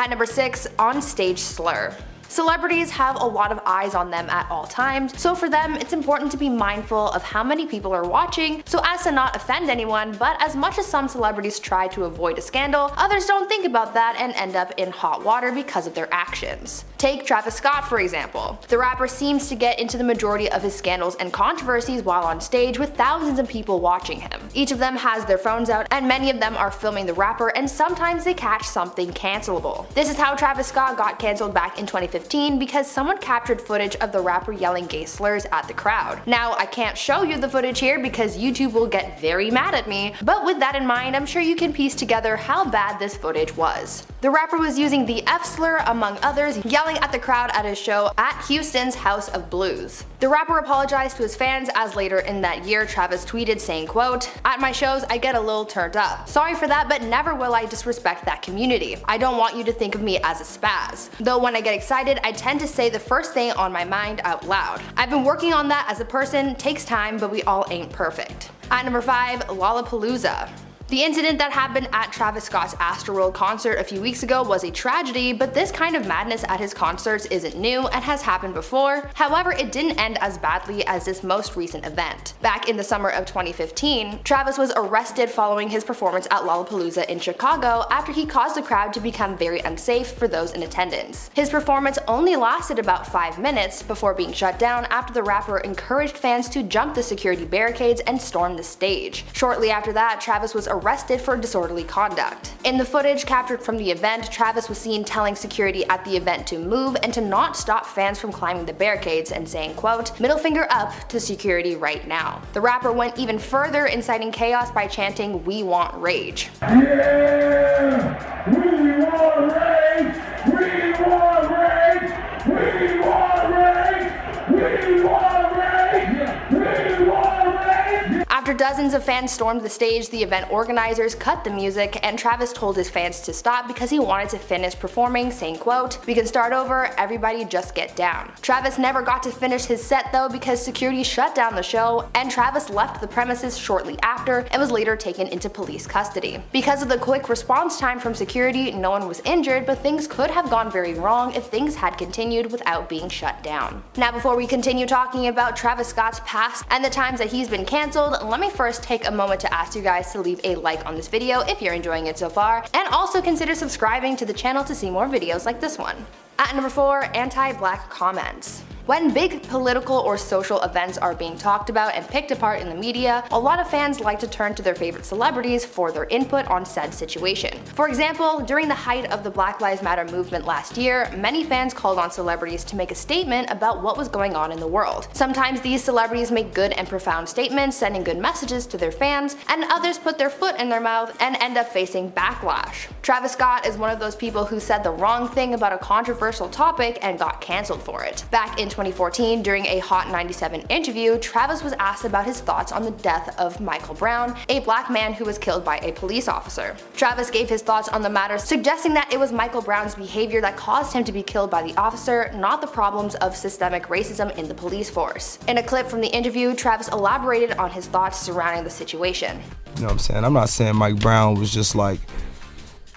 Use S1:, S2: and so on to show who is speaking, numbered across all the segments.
S1: At number 6, on-stage slur. Celebrities have a lot of eyes on them at all times, so for them it's important to be mindful of how many people are watching so as to not offend anyone, but as much as some celebrities try to avoid a scandal, others don't think about that and end up in hot water because of their actions. Take Travis Scott for example. The rapper seems to get into the majority of his scandals and controversies while on stage with thousands of people watching him. Each of them has their phones out and many of them are filming the rapper, and sometimes they catch something cancelable. This is how Travis Scott got cancelled back in 2015 because someone captured footage of the rapper yelling gay slurs at the crowd. Now, I can't show you the footage here because YouTube will get very mad at me, but with that in mind, I'm sure you can piece together how bad this footage was. The rapper was using the F slur among others, yelling at the crowd at his show at Houston's House of Blues. The rapper apologized to his fans, as later in that year Travis tweeted saying, quote, "At my shows I get a little turned up. Sorry for that, but never will I disrespect that community. I don't want you to think of me as a spaz. Though when I get excited I tend to say the first thing on my mind out loud. I've been working on that as a person, takes time, but we all ain't perfect." At number 5, Lollapalooza. The incident that happened at Travis Scott's Astroworld concert a few weeks ago was a tragedy, but this kind of madness at his concerts isn't new and has happened before. However, it didn't end as badly as this most recent event. Back in the summer of 2015, Travis was arrested following his performance at Lollapalooza in Chicago after he caused the crowd to become very unsafe for those in attendance. His performance only lasted about 5 minutes before being shut down after the rapper encouraged fans to jump the security barricades and storm the stage. Shortly after that, Travis was arrested for disorderly conduct. In the footage captured from the event, Travis was seen telling security at the event to move and to not stop fans from climbing the barricades and saying, quote, "Middle finger up to security right now." The rapper went even further, inciting chaos by chanting, "We want rage."
S2: Yeah! We want rage! We want rage! We want rage! We want rage! We want rage!
S1: After dozens of fans stormed the stage, the event organizers cut the music, and Travis told his fans to stop because he wanted to finish performing, saying, quote, "We can start over, everybody just get down." Travis never got to finish his set though because security shut down the show, and Travis left the premises shortly after and was later taken into police custody. Because of the quick response time from security, no one was injured, but things could have gone very wrong if things had continued without being shut down. Now, before we continue talking about Travis Scott's past and the times that he's been cancelled, let me first take a moment to ask you guys to leave a like on this video if you're enjoying it so far, and also consider subscribing to the channel to see more videos like this one. At number 4, anti-black comments. When big political or social events are being talked about and picked apart in the media, a lot of fans like to turn to their favorite celebrities for their input on said situation. For example, during the height of the Black Lives Matter movement last year, many fans called on celebrities to make a statement about what was going on in the world. Sometimes these celebrities make good and profound statements, sending good messages to their fans, and others put their foot in their mouth and end up facing backlash. Travis Scott is one of those people who said the wrong thing about a controversial topic and got cancelled for it. Back in 2014, during a Hot 97 interview, Travis was asked about his thoughts on the death of Michael Brown, a black man who was killed by a police officer. Travis gave his thoughts on the matter, suggesting that it was Michael Brown's behavior that caused him to be killed by the officer, not the problems of systemic racism in the police force. In a clip from the interview, Travis elaborated on his thoughts surrounding the situation.
S3: You know what I'm saying? I'm not saying Mike Brown was just like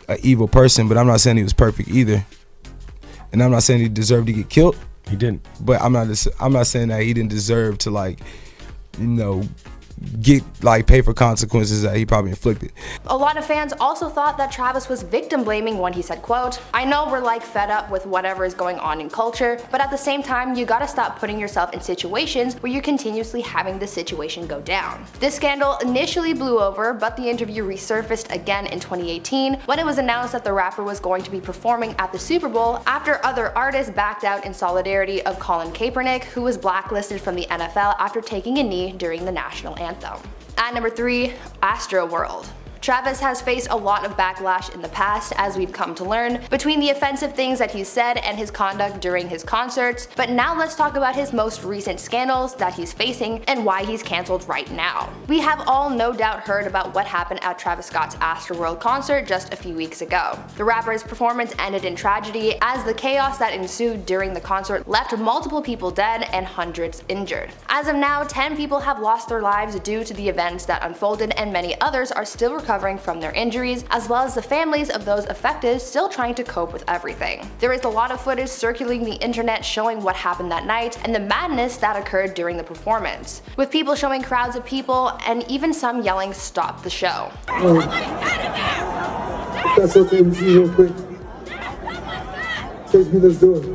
S3: an evil person, but I'm not saying he was perfect either. And I'm not saying he deserved to get killed.
S4: He didn't.
S3: But I'm not saying that he didn't deserve to, like, you know, pay for consequences that he probably inflicted.
S1: A lot of fans also thought that Travis was victim blaming when he said, quote, "I know we're like fed up with whatever is going on in culture, but at the same time you gotta stop putting yourself in situations where you're continuously having the situation go down." This scandal initially blew over, but the interview resurfaced again in 2018 when it was announced that the rapper was going to be performing at the Super Bowl after other artists backed out in solidarity of Colin Kaepernick, who was blacklisted from the NFL after taking a knee during the national anthem. At number 3, Astroworld. Travis has faced a lot of backlash in the past, as we've come to learn, between the offensive things that he said and his conduct during his concerts, but now let's talk about his most recent scandals that he's facing and why he's cancelled right now. We have all no doubt heard about what happened at Travis Scott's Astroworld concert just a few weeks ago. The rapper's performance ended in tragedy as the chaos that ensued during the concert left multiple people dead and hundreds injured. As of now, 10 people have lost their lives due to the events that unfolded, and many others are still recovering recovering from their injuries, as well as the families of those affected still trying to cope with everything. There is a lot of footage circulating the internet showing what happened that night and the madness that occurred during the performance, with people showing crowds of people and even some yelling "Stop the show."
S4: If that's okay with you, real quick. Chase me, let's do it.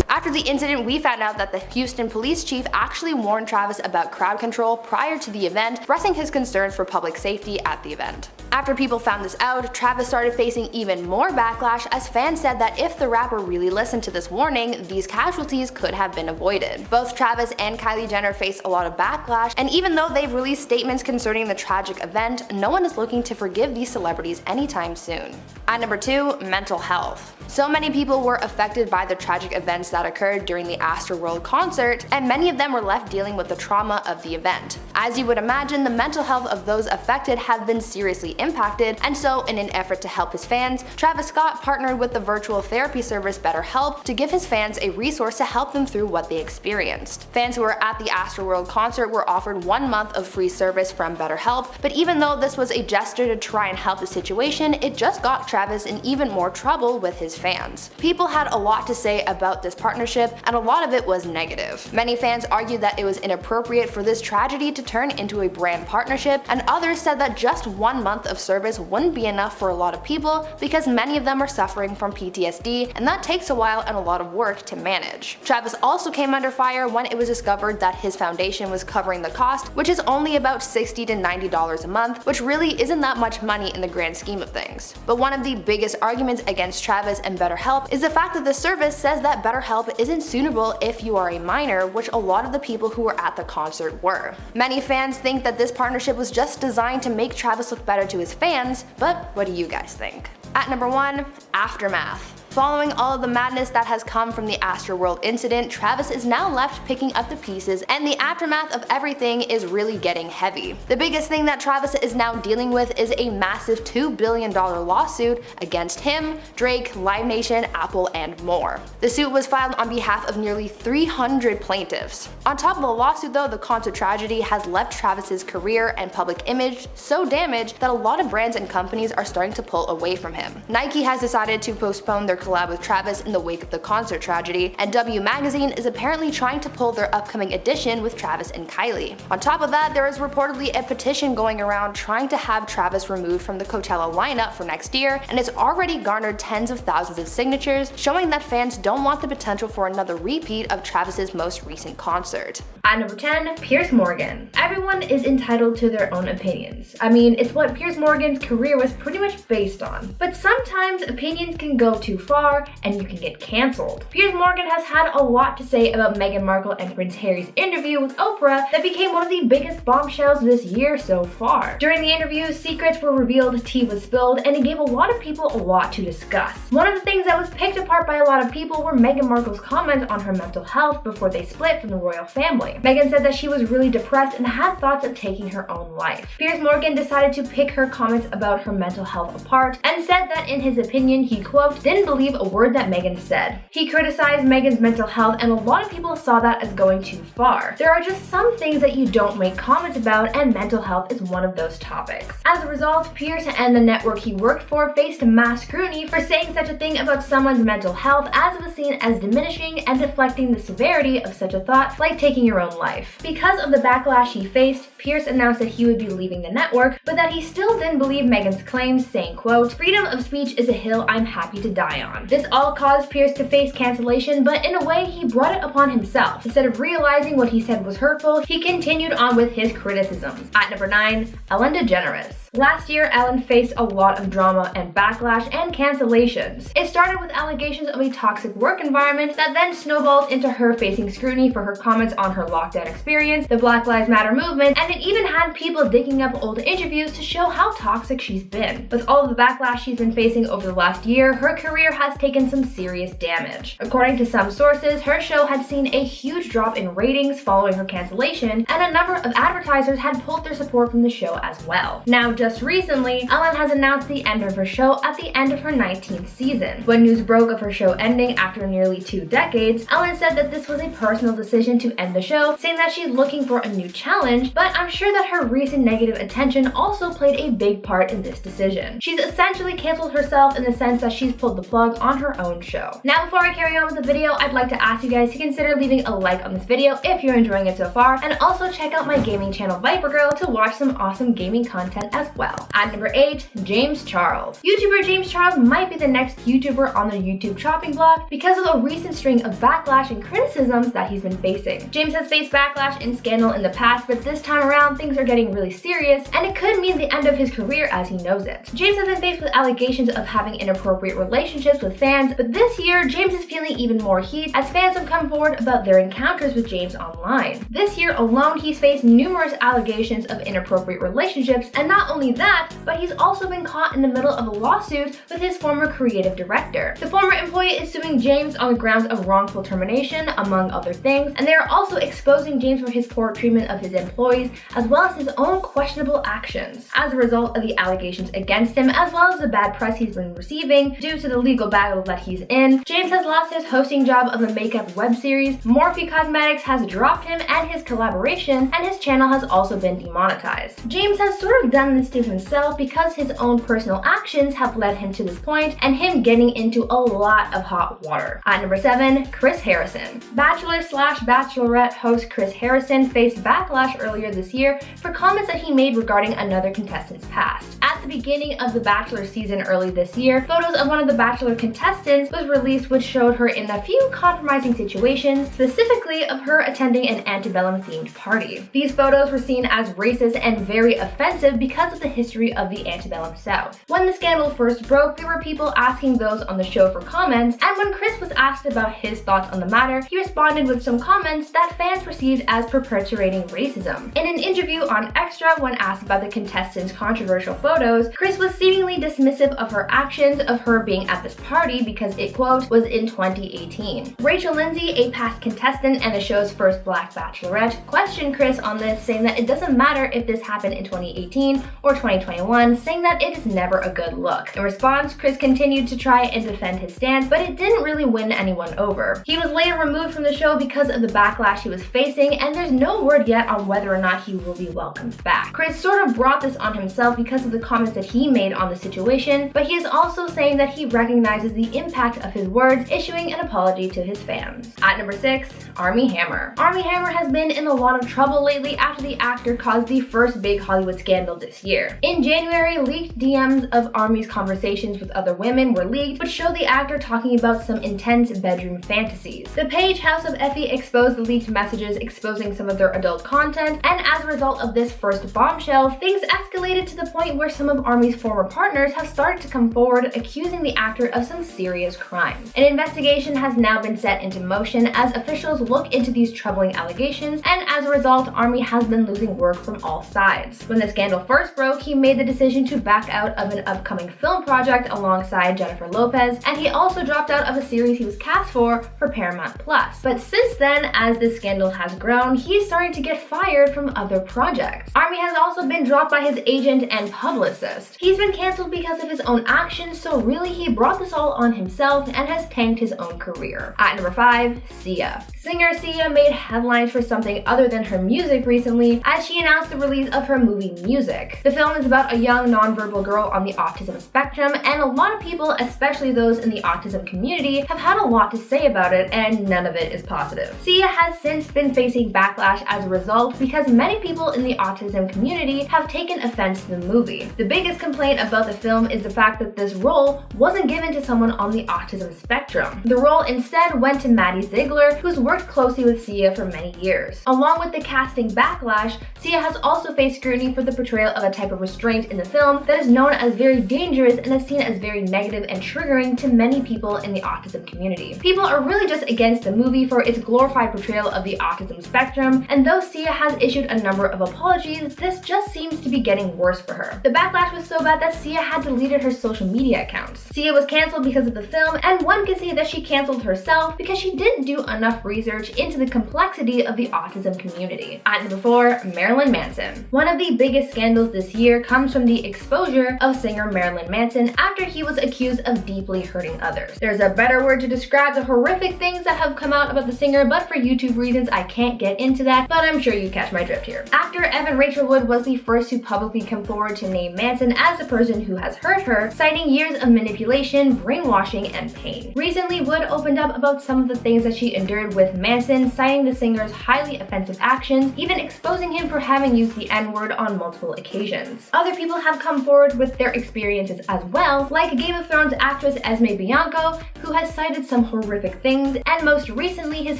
S1: After the incident, we found out that the Houston police chief actually warned Travis about crowd control prior to the event, expressing his concerns for public safety at the event. After people found this out, Travis started facing even more backlash as fans said that if the rapper really listened to this warning, these casualties could have been avoided. Both Travis and Kylie Jenner faced a lot of backlash, and even though they've released statements concerning the tragic event, no one is looking to forgive these celebrities anytime soon. At number 2, mental health. So many people were affected by the tragic events that occurred during the Astroworld concert, and many of them were left dealing with the trauma of the event. As you would imagine, the mental health of those affected have been seriously impacted, and so in an effort to help his fans, Travis Scott partnered with the virtual therapy service BetterHelp to give his fans a resource to help them through what they experienced. Fans who were at the Astroworld concert were offered 1 month of free service from BetterHelp, but even though this was a gesture to try and help the situation, it just got Travis in even more trouble with his fans. People had a lot to say about this partnership, and a lot of it was negative. Many fans argued that it was inappropriate for this tragedy to turn into a brand partnership, and others said that just 1 month of service wouldn't be enough for a lot of people because many of them are suffering from PTSD, and that takes a while and a lot of work to manage. Travis also came under fire when it was discovered that his foundation was covering the cost, which is only about $60 to $90 a month, which really isn't that much money in the grand scheme of things. But one of the biggest arguments against Travis and BetterHelp is the fact that the service says that BetterHelp isn't suitable if you are a minor, which a lot of the people who were at the concert were. Many fans think that this partnership was just designed to make Travis look better to his fans, but what do you guys think? At number 1, aftermath. Following all of the madness that has come from the Astroworld incident, Travis is now left picking up the pieces, and the aftermath of everything is really getting heavy. The biggest thing that Travis is now dealing with is a massive $2 billion lawsuit against him, Drake, Live Nation, Apple, and more. The suit was filed on behalf of nearly 300 plaintiffs. On top of the lawsuit though, the concert tragedy has left Travis's career and public image so damaged that a lot of brands and companies are starting to pull away from him. Nike has decided to postpone their collab with Travis in the wake of the concert tragedy, and W Magazine is apparently trying to pull their upcoming edition with Travis and Kylie. On top of that, there is reportedly a petition going around trying to have Travis removed from the Coachella lineup for next year, and it's already garnered tens of thousands of signatures, showing that fans don't want the potential for another repeat of Travis's most recent concert. At number 10, Piers Morgan. Everyone is entitled to their own opinions. I mean, it's what Piers Morgan's career was pretty much based on. But sometimes opinions can go too far and you can get cancelled. Piers Morgan has had a lot to say about Meghan Markle and Prince Harry's interview with Oprah that became one of the biggest bombshells this year so far. During the interview, secrets were revealed, tea was spilled, and it gave a lot of people a lot to discuss. One of the things that was picked apart by a lot of people were Meghan Markle's comments on her mental health before they split from the royal family. Meghan said that she was really depressed and had thoughts of taking her own life. Piers Morgan decided to pick her comments about her mental health apart and said that in his opinion, he quote, didn't believe a word that Meghan said. He criticized Meghan's mental health, and a lot of people saw that as going too far. There are just some things that you don't make comments about, and mental health is one of those topics. As a result, Piers and the network he worked for faced mass scrutiny for saying such a thing about someone's mental health, as it was seen as diminishing and deflecting the severity of such a thought like taking your own life. Because of the backlash he faced, Piers announced that he would be leaving the network, but that he still didn't believe Meghan's claims, saying quote, freedom of speech is a hill I'm happy to die on. This all caused Piers to face cancellation, but in a way he brought it upon himself. Instead of realizing what he said was hurtful, he continued on with his criticisms. At number 9, Ellen DeGeneres. Last year, Ellen faced a lot of drama and backlash and cancellations. It started with allegations of a toxic work environment that then snowballed into her facing scrutiny for her comments on her lockdown experience, the Black Lives Matter movement, and it even had people digging up old interviews to show how toxic she's been. With all of the backlash she's been facing over the last year, her career has taken some serious damage. According to some sources, her show had seen a huge drop in ratings following her cancellation, and a number of advertisers had pulled their support from the show as well. Now, just recently, Ellen has announced the end of her show at the end of her 19th season. When news broke of her show ending after nearly 2 decades, Ellen said that this was a personal decision to end the show, saying that she's looking for a new challenge, but I'm sure that her recent negative attention also played a big part in this decision. She's essentially canceled herself in the sense that she's pulled the plug on her own show. Now, before I carry on with the video, I'd like to ask you guys to consider leaving a like on this video if you're enjoying it so far, and also check out my gaming channel Viper Girl to watch some awesome gaming content as well. At number 8, James Charles. YouTuber James Charles might be the next YouTuber on the YouTube chopping block because of a recent string of backlash and criticisms that he's been facing. James has faced backlash and scandal in the past, but this time around things are getting really serious, and it could mean the end of his career as he knows it. James has been faced with allegations of having inappropriate relationships with fans, but this year James is feeling even more heat as fans have come forward about their encounters with James online. This year alone, he's faced numerous allegations of inappropriate relationships, and not only that, but he's also been caught in the middle of a lawsuit with his former creative director. The former employee is suing James on the grounds of wrongful termination, among other things, and they are also exposing James for his poor treatment of his employees, as well as his own questionable actions. As a result of the allegations against him, as well as the bad press he's been receiving due to the legal battle that he's in, James has lost his hosting job of the makeup web series, Morphe Cosmetics has dropped him and his collaboration, and his channel has also been demonetized. James has sort of done this to himself because his own personal actions have led him to this point, and him getting into a lot of hot water. At number 7, Chris Harrison. Bachelor/Bachelorette host Chris Harrison faced backlash earlier this year for comments that he made regarding another contestant's past. At the beginning of the Bachelor season early this year, photos of one of the Bachelor contestants was released which showed her in a few compromising situations, specifically of her attending an antebellum themed party. These photos were seen as racist and very offensive because of the history of the antebellum South. When the scandal first broke, there were people asking those on the show for comments, and when Chris was asked about his thoughts on the matter, he responded with some comments that fans perceived as perpetuating racism. In an interview on Extra, when asked about the contestants' controversial photos, Chris was seemingly dismissive of her actions of her being at this party because it, quote, was in 2018. Rachel Lindsay, a past contestant and the show's first Black Bachelorette, questioned Chris on this, saying that it doesn't matter if this happened in 2018 or 2021, saying that it is never a good look. In response, Chris continued to try and defend his stance, but it didn't really win anyone over. He was later removed from the show because of the backlash he was facing, and there's no word yet on whether or not he will be welcomed back. Chris sort of brought this on himself because of the comments that he made on the situation, but he is also saying that he recognizes the impact of his words, issuing an apology to his fans. At number 6, Armie Hammer. Armie Hammer has been in a lot of trouble lately after the actor caused the first big Hollywood scandal this year. In January, leaked DMs of Armie's conversations with other women were leaked, which showed the actor talking about some intense bedroom fantasies. The page House of Effie exposed the leaked messages, exposing some of their adult content, and as a result of this first bombshell, things escalated to the point where some of Armie's former partners have started to come forward accusing the actor of some serious crimes. An investigation has now been set into motion as officials look into these troubling allegations, and as a result, Armie has been losing work from all sides. When the scandal first broke, he made the decision to back out of an upcoming film project alongside Jennifer Lopez, and he also dropped out of a series he was cast for Paramount+. But since then, as this scandal has grown, he's starting to get fired from other projects. Armie has also been dropped by his agent and publicist. He's been canceled because of his own actions, so really he brought this all on himself and has tanked his own career. At number 5, Sia. Singer Sia made headlines for something other than her music recently as she announced the release of her movie Music. The film is about a young nonverbal girl on the autism spectrum, and a lot of people, especially those in the autism community, have had a lot to say about it, and none of it is positive. Sia has since been facing backlash as a result because many people in the autism community have taken offense to the movie. The biggest complaint about the film is the fact that this role wasn't given to someone on the autism spectrum. The role instead went to Maddie Ziegler, who's worked closely with Sia for many years. Along with the casting backlash, Sia has also faced scrutiny for the portrayal of a type of restraint in the film that is known as very dangerous and is seen as very negative and triggering to many people in the autism community. People are really just against the movie for its glorified portrayal of the autism spectrum, and though Sia has issued a number of apologies, this just seems to be getting worse for her. The backlash backlash was so bad that Sia had deleted her social media accounts. Sia was cancelled because of the film, and one could say that she cancelled herself because she didn't do enough research into the complexity of the autism community. At number 4, Marilyn Manson. One of the biggest scandals this year comes from the exposure of singer Marilyn Manson after he was accused of deeply hurting others. There's a better word to describe the horrific things that have come out about the singer, but for YouTube reasons I can't get into that, but I'm sure you catch my drift here. Actor Evan Rachel Wood was the first to publicly come forward to name Manson as the person who has hurt her, citing years of manipulation, brainwashing, and pain. Recently, Wood opened up about some of the things that she endured with Manson, citing the singer's highly offensive actions, even exposing him for having used the N-word on multiple occasions. Other people have come forward with their experiences as well, like Game of Thrones actress Esme Bianco, who has cited some horrific things, and most recently his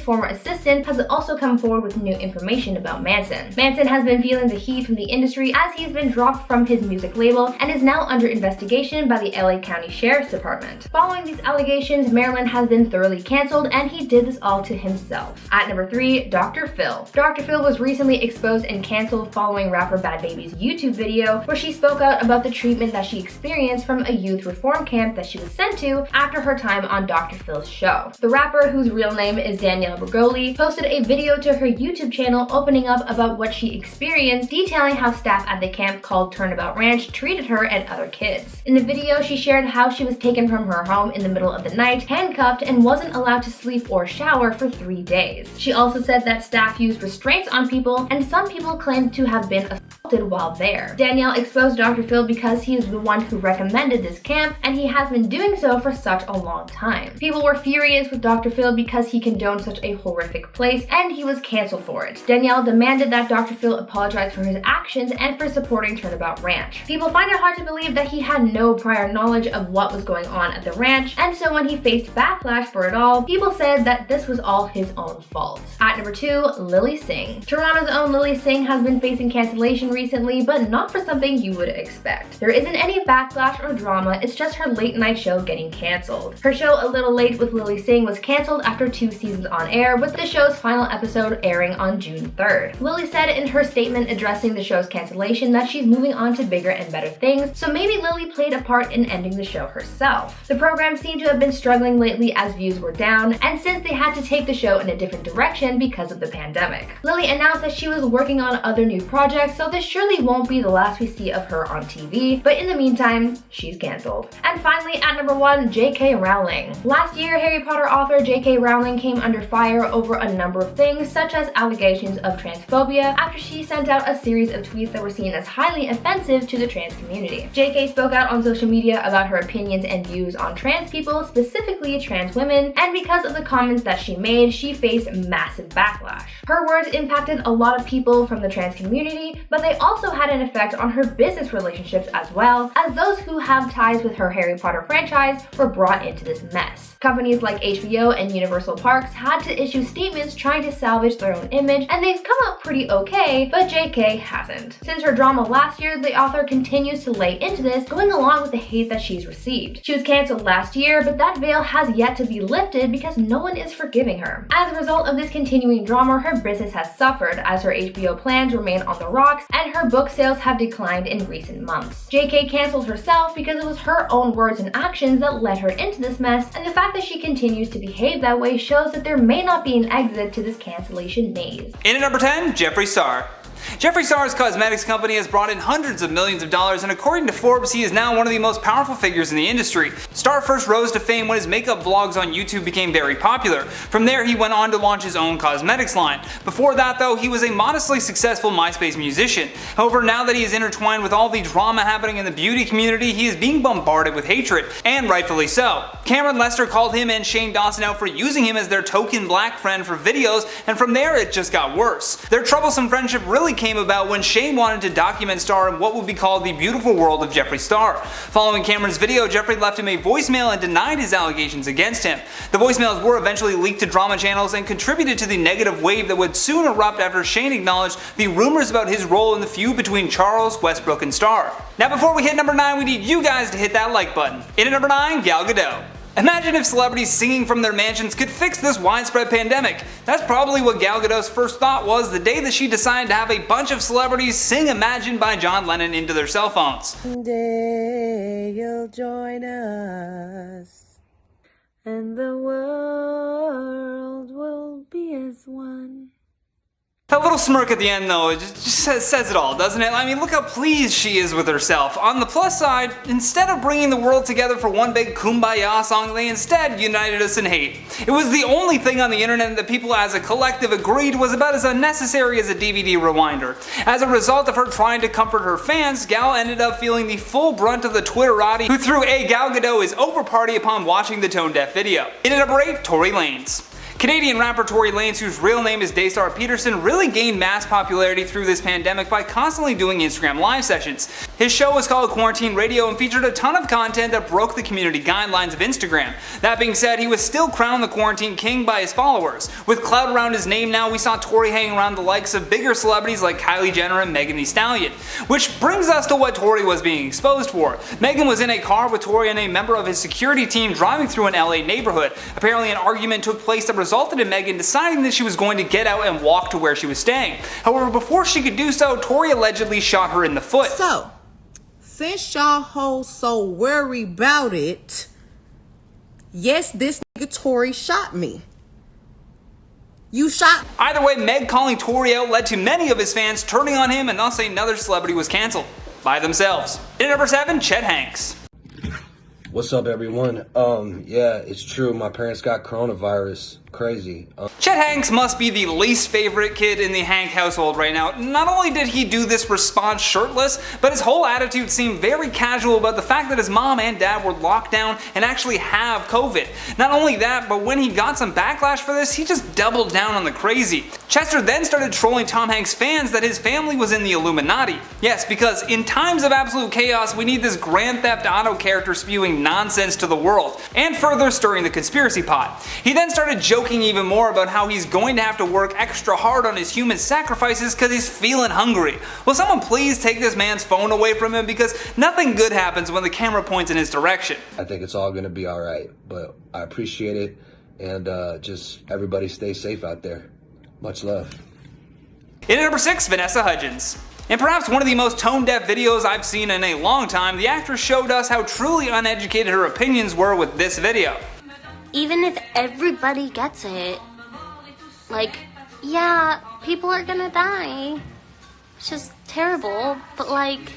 S1: former assistant has also come forward with new information about Manson. Manson has been feeling the heat from the industry as he's been dropped from his music label and is now under investigation by the LA County Sheriff's Department. Following these allegations, Marilyn has been thoroughly cancelled, and he did this all to himself. At number 3, Dr. Phil. Dr. Phil was recently exposed and cancelled following rapper Bad Baby's YouTube video where she spoke out about the treatment that she experienced from a youth reform camp that she was sent to after her time on Dr. Phil's show. The rapper, whose real name is Danielle Bergoli, posted a video to her YouTube channel opening up about what she experienced, detailing how staff at the camp called Turnabout Ranch treated her and other kids. In the video, she shared how she was taken from her home in the middle of the night, handcuffed, and wasn't allowed to sleep or shower for 3 days. She also said that staff used restraints on people, and some people claimed to have been assaulted while there. Danielle exposed Dr. Phil because he is the one who recommended this camp, and he has been doing so for such a long time. People were furious with Dr. Phil because he condoned such a horrific place, and he was cancelled for it. Danielle demanded that Dr. Phil apologize for his actions and for supporting Turnabout Ranch. People find it hard to believe that he had no prior knowledge of what was going on at the ranch, and so when he faced backlash for it all, people said that this was all his own fault. At number 2, Lilly Singh. Toronto's own Lilly Singh has been facing cancellation recently, but not for something you would expect. There isn't any backlash or drama, it's just her late night show getting cancelled. Her show A Little Late with Lilly Singh was cancelled after 2 seasons on air, with the show's final episode airing on June 3rd. Lilly said in her statement addressing the show's cancellation that she's moving on to bigger and better things, so maybe Lilly played a part in ending the show herself. The program seemed to have been struggling lately as views were down, and since they had to take the show in a different direction because of the pandemic. Lilly announced that she was working on other new projects, so this surely won't be the last we see of her on TV, but in the meantime, she's cancelled. And finally, at number 1, J.K. Rowling. Last year, Harry Potter author J.K. Rowling came under fire over a number of things, such as allegations of transphobia after she sent out a series of tweets that were seen as highly offensive to the trans community. J.K. spoke out on social media about her opinions and views on trans people, specifically trans women, and because of the comments that she made, she faced massive backlash. Her words impacted a lot of people from the trans community, but they also had an effect on her business relationships as well, as those who have ties with her Harry Potter franchise were brought into this mess. Companies like HBO and Universal Parks had to issue statements trying to salvage their own image, and they've come out pretty okay, but JK hasn't. Since her drama last year, the author continues to lay into this, going along with the hate that she's received. She was cancelled last year, but that veil has yet to be lifted because no one is forgiving her. As a result of this continuing drama, her business has suffered as her HBO plans remain on the rocks and her book sales have declined in recent months. JK cancelled herself because it was her own words and actions that led her into this mess, and the fact that she continues to behave that way shows that there may not be an exit to this cancellation maze.
S5: In at number 10, Jeffree Star. Jeffree Star's cosmetics company has brought in hundreds of millions of dollars, and according to Forbes, he is now one of the most powerful figures in the industry. Star first rose to fame when his makeup vlogs on YouTube became very popular. From there, he went on to launch his own cosmetics line. Before that though, he was a modestly successful MySpace musician. However, now that he is intertwined with all the drama happening in the beauty community, he is being bombarded with hatred, and rightfully so. Cameron Lester called him and Shane Dawson out for using him as their token black friend for videos, and from there it just got worse. Their troublesome friendship really came about when Shane wanted to document Star in what would be called the beautiful world of Jeffree Star. Following Cameron's video, Jeffree left him a voicemail and denied his allegations against him. The voicemails were eventually leaked to drama channels and contributed to the negative wave that would soon erupt after Shane acknowledged the rumors about his role in the feud between Charles, Westbrook, and Star. Now before we hit number 9, we need you guys to hit that like button. In at number 9, Gal Gadot. Imagine if celebrities singing from their mansions could fix this widespread pandemic. That's probably what Gal Gadot's first thought was the day that she decided to have a bunch of celebrities sing Imagine by John Lennon into their cell phones.
S6: One day you'll join us, and the world will be as one.
S5: That little smirk at the end though, it just says it all, doesn't it? I mean, look how pleased she is with herself. On the plus side, instead of bringing the world together for one big kumbaya song, they instead united us in hate. It was the only thing on the internet that people as a collective agreed was about as unnecessary as a DVD rewinder. As a result of her trying to comfort her fans, Gal ended up feeling the full brunt of the Twitterati who threw a Gal Gadot is over party upon watching the tone-deaf video. In at number 8, Tory Lanez. Canadian rapper Tory Lanez, whose real name is Daystar Peterson, really gained mass popularity through this pandemic by constantly doing Instagram live sessions. His show was called Quarantine Radio and featured a ton of content that broke the community guidelines of Instagram. That being said, he was still crowned the quarantine king by his followers. With clout around his name now, we saw Tory hanging around the likes of bigger celebrities like Kylie Jenner and Megan Thee Stallion. Which brings us to what Tory was being exposed for. Megan was in a car with Tory and a member of his security team driving through an LA neighborhood. Apparently an argument took place that resulted in Megan deciding that she was going to get out and walk to where she was staying. However, before she could do so, Tory allegedly shot her in the foot.
S7: So, since y'all hoes so worried about it, yes, this nigga Tory shot me. You shot.
S5: Either way, Meg calling Tory out led to many of his fans turning on him, and thus another celebrity was cancelled by themselves. In number 7, Chet Hanks.
S8: What's up, everyone? Yeah, it's true. My parents got coronavirus. Crazy.
S5: Chet Hanks must be the least favorite kid in the Hank household right now. Not only did he do this response shirtless, but his whole attitude seemed very casual about the fact that his mom and dad were locked down and actually have COVID. Not only that, but when he got some backlash for this, he just doubled down on the crazy. Chester then started trolling Tom Hanks' fans that his family was in the Illuminati. Yes, because in times of absolute chaos, we need this Grand Theft Auto character spewing nonsense to the world, and further stirring the conspiracy pot. He then started joking even more about how he's going to have to work extra hard on his human sacrifices because he's feeling hungry. Will someone please take this man's phone away from him, because nothing good happens when the camera points in his direction.
S8: I think it's all gonna be alright, but I appreciate it, and just everybody stay safe out there. Much love.
S5: In at number 6, Vanessa Hudgens. In perhaps one of the most tone-deaf videos I've seen in a long time, the actress showed us how truly uneducated her opinions were with this video.
S9: Even if everybody gets it, like, yeah, people are gonna die. It's just terrible, but like,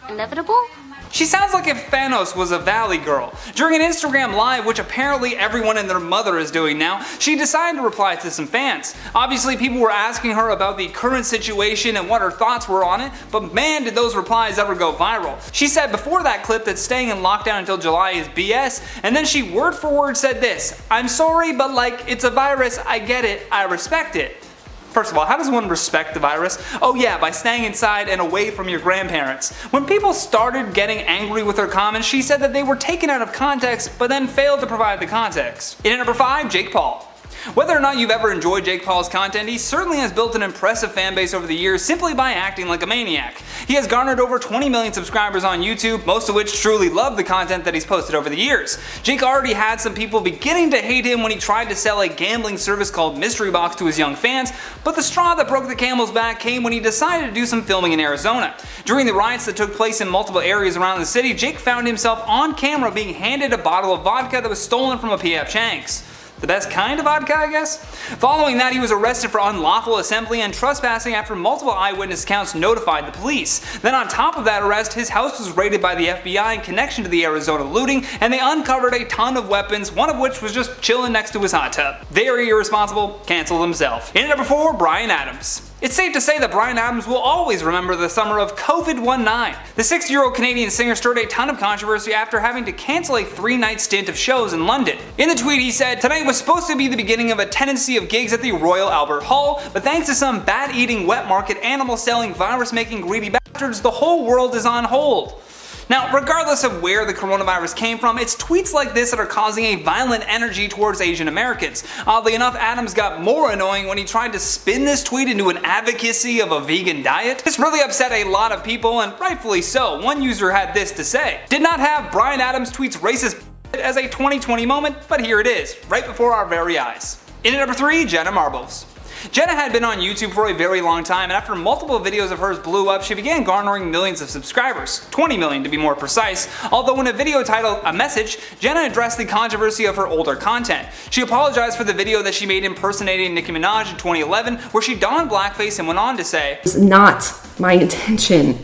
S9: inevitable?
S5: She sounds like if Thanos was a Valley girl. During an Instagram live, which apparently everyone and their mother is doing now, she decided to reply to some fans. Obviously, people were asking her about the current situation and what her thoughts were on it, but man, did those replies ever go viral. She said before that clip that staying in lockdown until July is BS, and then she word for word said this: "I'm sorry, but like, it's a virus, I get it, I respect it." First of all, how does one respect the virus? Oh yeah, by staying inside and away from your grandparents. When people started getting angry with her comments, she said that they were taken out of context, but then failed to provide the context. In at number 5, Jake Paul. Whether or not you've ever enjoyed Jake Paul's content, he certainly has built an impressive fan base over the years simply by acting like a maniac. He has garnered over 20 million subscribers on YouTube, most of which truly love the content that he's posted over the years. Jake already had some people beginning to hate him when he tried to sell a gambling service called Mystery Box to his young fans, but the straw that broke the camel's back came when he decided to do some filming in Arizona. During the riots that took place in multiple areas around the city, Jake found himself on camera being handed a bottle of vodka that was stolen from a P.F. Chang's. The best kind of vodka, I guess? Following that, he was arrested for unlawful assembly and trespassing after multiple eyewitness accounts notified the police. Then on top of that arrest, his house was raided by the FBI in connection to the Arizona looting, and they uncovered a ton of weapons, one of which was just chilling next to his hot tub. Very irresponsible, canceled himself. In at number 4, Bryan Adams. It's safe to say that Bryan Adams will always remember the summer of COVID-19. The 60-year-old Canadian singer stirred a ton of controversy after having to cancel a 3-night stint of shows in London. In the tweet he said, "Tonight was supposed to be the beginning of a tendency of gigs at the Royal Albert Hall, but thanks to some bat-eating, wet market, animal-selling, virus-making greedy bastards, the whole world is on hold." Now, regardless of where the coronavirus came from, it's tweets like this that are causing a violent energy towards Asian Americans. Oddly enough, Adams got more annoying when he tried to spin this tweet into an advocacy of a vegan diet. This really upset a lot of people, and rightfully so. One user had this to say: "Did not have Bryan Adams tweets racist as a 2020 moment, but here it is, right before our very eyes. In at number 3, Jenna Marbles. Jenna had been on YouTube for a very long time, and after multiple videos of hers blew up, she began garnering millions of subscribers, 20 million to be more precise, although in a video titled A Message, Jenna addressed the controversy of her older content. She apologized for the video that she made impersonating Nicki Minaj in 2011, where she donned blackface and went on to say,
S10: "It's not my intention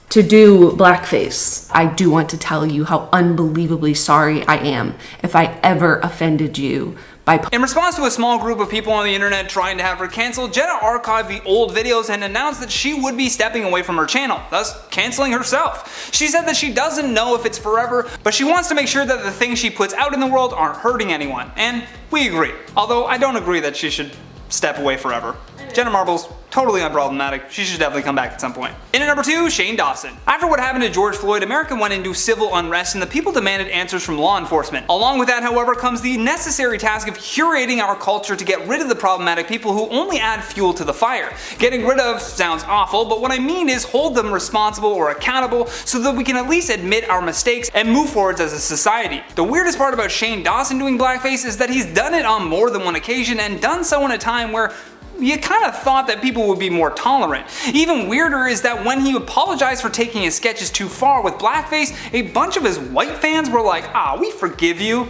S10: to do blackface. I do want to tell you how unbelievably sorry I am if I ever offended you by..."
S5: In response to a small group of people on the internet trying to have her canceled, Jenna archived the old videos and announced that she would be stepping away from her channel, thus canceling herself. She said that she doesn't know if it's forever, but she wants to make sure that the things she puts out in the world aren't hurting anyone, and we agree. Although I don't agree that she should step away forever. Jenna Marbles, totally unproblematic. She should definitely come back at some point. In at number 2, Shane Dawson. After what happened to George Floyd, America went into civil unrest and the people demanded answers from law enforcement. Along with that, however, comes the necessary task of curating our culture to get rid of the problematic people who only add fuel to the fire. Getting rid of sounds awful, but what I mean is hold them responsible or accountable so that we can at least admit our mistakes and move forwards as a society. The weirdest part about Shane Dawson doing blackface is that he's done it on more than one occasion and done so in a time where you kind of thought that people would be more tolerant. Even weirder is that when he apologized for taking his sketches too far with blackface, a bunch of his white fans were like, "Ah, we forgive you."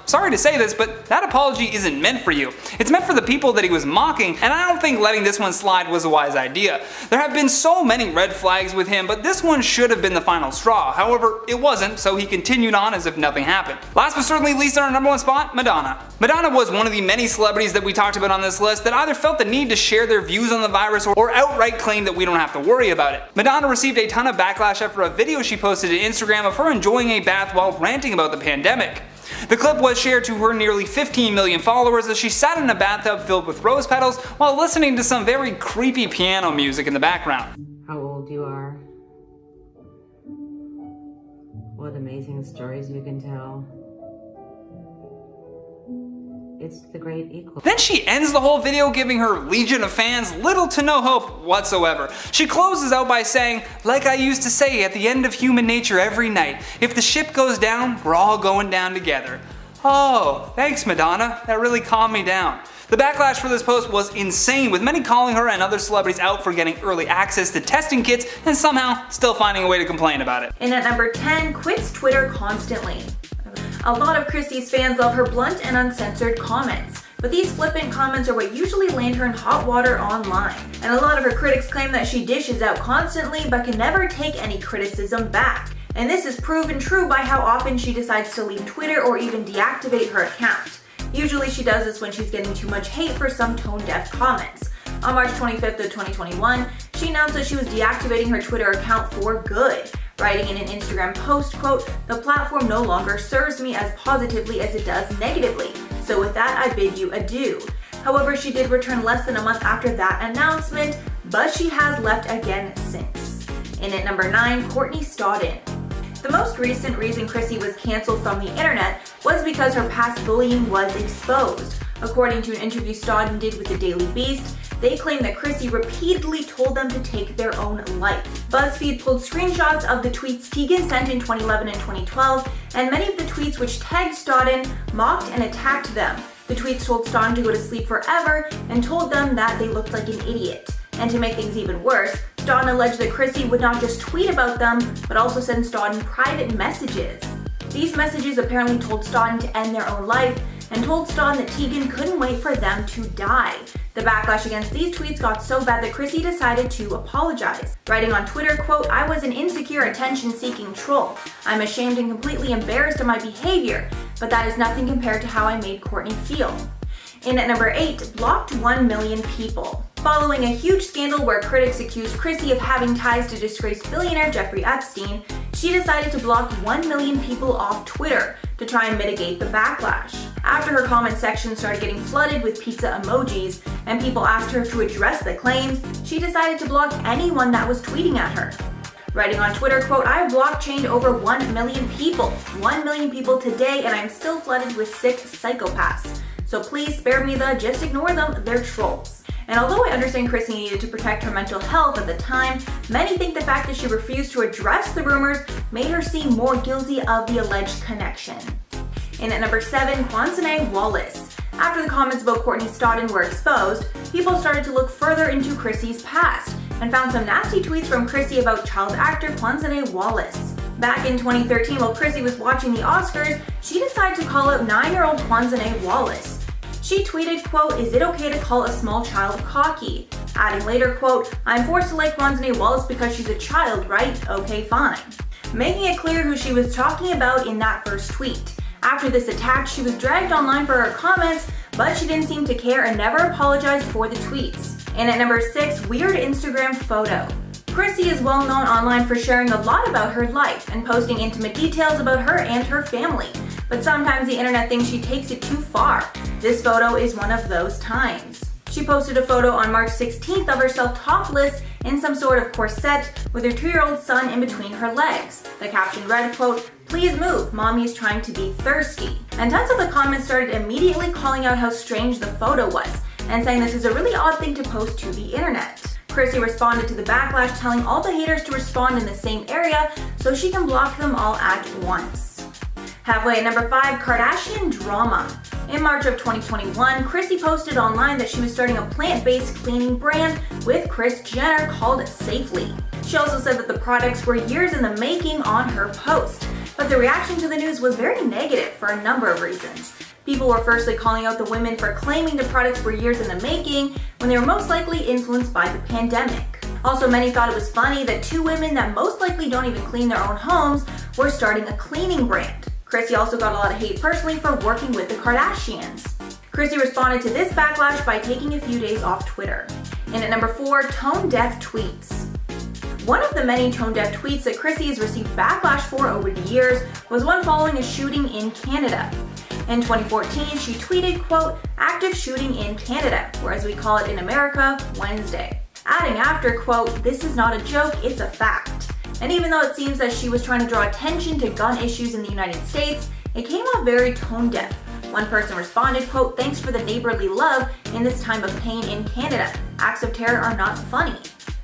S5: Sorry to say this, but that apology isn't meant for you. It's meant for the people that he was mocking, and I don't think letting this one slide was a wise idea. There have been so many red flags with him, but this one should have been the final straw. However, it wasn't, so he continued on as if nothing happened. Last but certainly least on our number 1 spot, Madonna. Madonna was one of the many celebrities that we talked about on this list that either felt the need to share their views on the virus or outright claim that we don't have to worry about it. Madonna received a ton of backlash after a video she posted to Instagram of her enjoying a bath while ranting about the pandemic. The clip was shared to her nearly 15 million followers as she sat in a bathtub filled with rose petals while listening to some very creepy piano music in the background.
S6: How old you are. What amazing stories you can tell. It's the great equal.
S5: Then she ends the whole video giving her legion of fans little to no hope whatsoever. She closes out by saying, "Like I used to say at the end of Human Nature every night, if the ship goes down, we're all going down together." Oh, thanks Madonna, that really calmed me down. The backlash for this post was insane, with many calling her and other celebrities out for getting early access to testing kits and somehow still finding a way to complain about it.
S11: And at number 10, quits Twitter constantly. A lot of Chrissy's fans love her blunt and uncensored comments, but these flippant comments are what usually land her in hot water online. And a lot of her critics claim that she dishes out constantly but can never take any criticism back. And this is proven true by how often she decides to leave Twitter or even deactivate her account. Usually she does this when she's getting too much hate for some tone-deaf comments. On March 25th of 2021, she announced that she was deactivating her Twitter account for good, writing in an Instagram post, quote, "The platform no longer serves me as positively as it does negatively. So with that, I bid you adieu." However, she did return less than a month after that announcement, but she has left again since. In at number 9, Courtney Stodden. The most recent reason Chrissy was canceled from the internet was because her past bullying was exposed. According to an interview Stodden did with the Daily Beast, they claim that Chrissy repeatedly told them to take their own life. BuzzFeed pulled screenshots of the tweets Teigen sent in 2011 and 2012, and many of the tweets which tagged Stodden mocked and attacked them. The tweets told Stodden to go to sleep forever and told them that they looked like an idiot. And to make things even worse, Stodden alleged that Chrissy would not just tweet about them, but also send Stodden private messages. These messages apparently told Stodden to end their own life and told Stodden that Teigen couldn't wait for them to die. The backlash against these tweets got so bad that Chrissy decided to apologize. Writing on Twitter, quote, "I was an insecure, attention-seeking troll. I'm ashamed and completely embarrassed of my behavior, but that is nothing compared to how I made Courtney feel." In at number 8, blocked 1 million people. Following a huge scandal where critics accused Chrissy of having ties to disgraced billionaire Jeffree Epstein, she decided to block 1 million people off Twitter to try and mitigate the backlash. After her comment section started getting flooded with pizza emojis and people asked her to address the claims, she decided to block anyone that was tweeting at her. Writing on Twitter, quote, "I blockchained over 1 million people. 1 million people today, and I'm still flooded with sick psychopaths. So please spare me the just ignore them, they're trolls." And although I understand Chrissy needed to protect her mental health at the time, many think the fact that she refused to address the rumors made her seem more guilty of the alleged connection. And at number 7, Quansine Wallace. After the comments about Courtney Stodden were exposed, people started to look further into Chrissy's past and found some nasty tweets from Chrissy about child actor Quansine Wallace. Back in 2013, while Chrissy was watching the Oscars, she decided to call out 9-year-old Quansine Wallace. She tweeted, quote, "Is it okay to call a small child cocky?" Adding later, quote, "I'm forced to like Quansine Wallace because she's a child, right? Okay, fine." Making it clear who she was talking about in that first tweet. After this attack, she was dragged online for her comments, but she didn't seem to care and never apologized for the tweets. And at number 6, weird Instagram photo. Chrissy is well known online for sharing a lot about her life and posting intimate details about her and her family. But sometimes the internet thinks she takes it too far. This photo is one of those times. She posted a photo on March 16th of herself topless in some sort of corset with her 2-year-old son in between her legs. The caption read, quote, "Please move, mommy is trying to be thirsty." And tons of the comments started immediately calling out how strange the photo was and saying this is a really odd thing to post to the internet. Chrissy responded to the backlash, telling all the haters to respond in the same area so she can block them all at once. Halfway at number 5, Kardashian drama. In March of 2021, Chrissy posted online that she was starting a plant-based cleaning brand with Kris Jenner called Safely. She also said that the products were years in the making on her post, but the reaction to the news was very negative for a number of reasons. People were firstly calling out the women for claiming the products were years in the making when they were most likely influenced by the pandemic. Also, many thought it was funny that 2 women that most likely don't even clean their own homes were starting a cleaning brand. Chrissy also got a lot of hate personally for working with the Kardashians. Chrissy responded to this backlash by taking a few days off Twitter. And at number 4, tone-deaf tweets. One of the many tone-deaf tweets that Chrissy has received backlash for over the years was one following a shooting in Canada. In 2014, she tweeted, quote, "Active shooting in Canada," or as we call it in America, Wednesday. Adding after, quote, "This is not a joke, it's a fact." And even though it seems that she was trying to draw attention to gun issues in the United States, it came off very tone-deaf. One person responded, quote, "Thanks for the neighborly love in this time of pain in Canada. Acts of terror are not funny."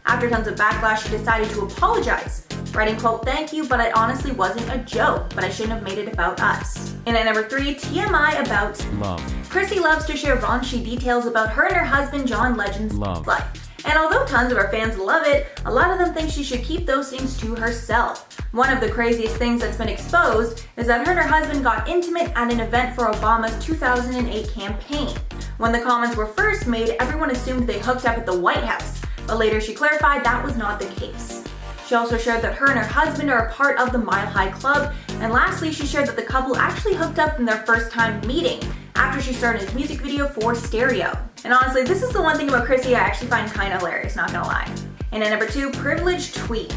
S11: After tons of backlash, she decided to apologize, writing, quote, "Thank you, but it honestly wasn't a joke, but I shouldn't have made it about us." And at number 3, TMI about love. Chrissy loves to share raunchy details about her and her husband John Legend's life. And although tons of her fans love it, a lot of them think she should keep those things to herself. One of the craziest things that's been exposed is that her and her husband got intimate at an event for Obama's 2008 campaign. When the comments were first made, everyone assumed they hooked up at the White House, but later she clarified that was not the case. She also shared that her and her husband are a part of the Mile High Club, and lastly she shared that the couple actually hooked up in their first time meeting after she started his music video for Stereo. And honestly, this is the one thing about Chrissy I actually find kind of hilarious, not gonna lie. And at number 2, privileged tweet.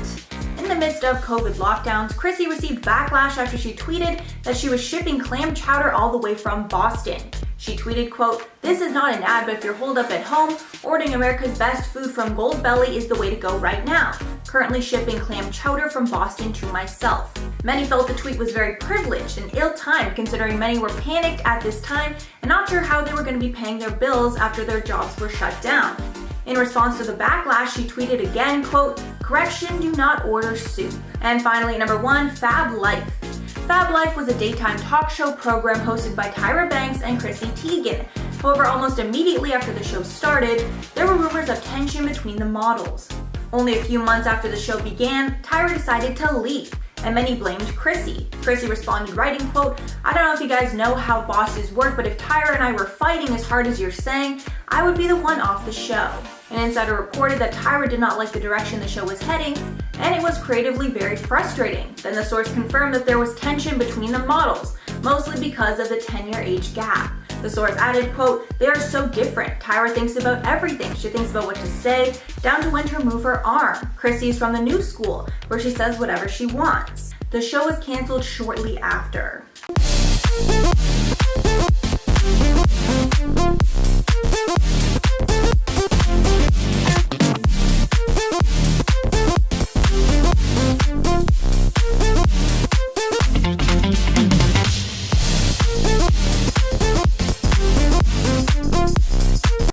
S11: In the midst of COVID lockdowns, Chrissy received backlash after she tweeted that she was shipping clam chowder all the way from Boston. She tweeted, quote, "This is not an ad, but if you're holed up at home, ordering America's best food from Gold Belly is the way to go right now. Currently shipping clam chowder from Boston to myself." Many felt the tweet was very privileged and ill-timed considering many were panicked at this time and not sure how they were going to be paying their bills after their jobs were shut down. In response to the backlash, she tweeted again, quote, "Correction, do not order soup." And finally, number 1, Fab Life. Fab Life was a daytime talk show program hosted by Tyra Banks and Chrissy Teigen. However, almost immediately after the show started, there were rumors of tension between the models. Only a few months after the show began, Tyra decided to leave, and many blamed Chrissy. Chrissy responded writing, quote, "I don't know if you guys know how bosses work, but if Tyra and I were fighting as hard as you're saying, I would be the one off the show." An insider reported that Tyra did not like the direction the show was heading, and it was creatively very frustrating. Then the source confirmed that there was tension between the models, mostly because of the 10-year age gap. The source added, quote, "They are so different. Tyra thinks about everything. She thinks about what to say, down to when to move her arm. Chrissy is from the new school, where she says whatever she wants." The show was canceled shortly after.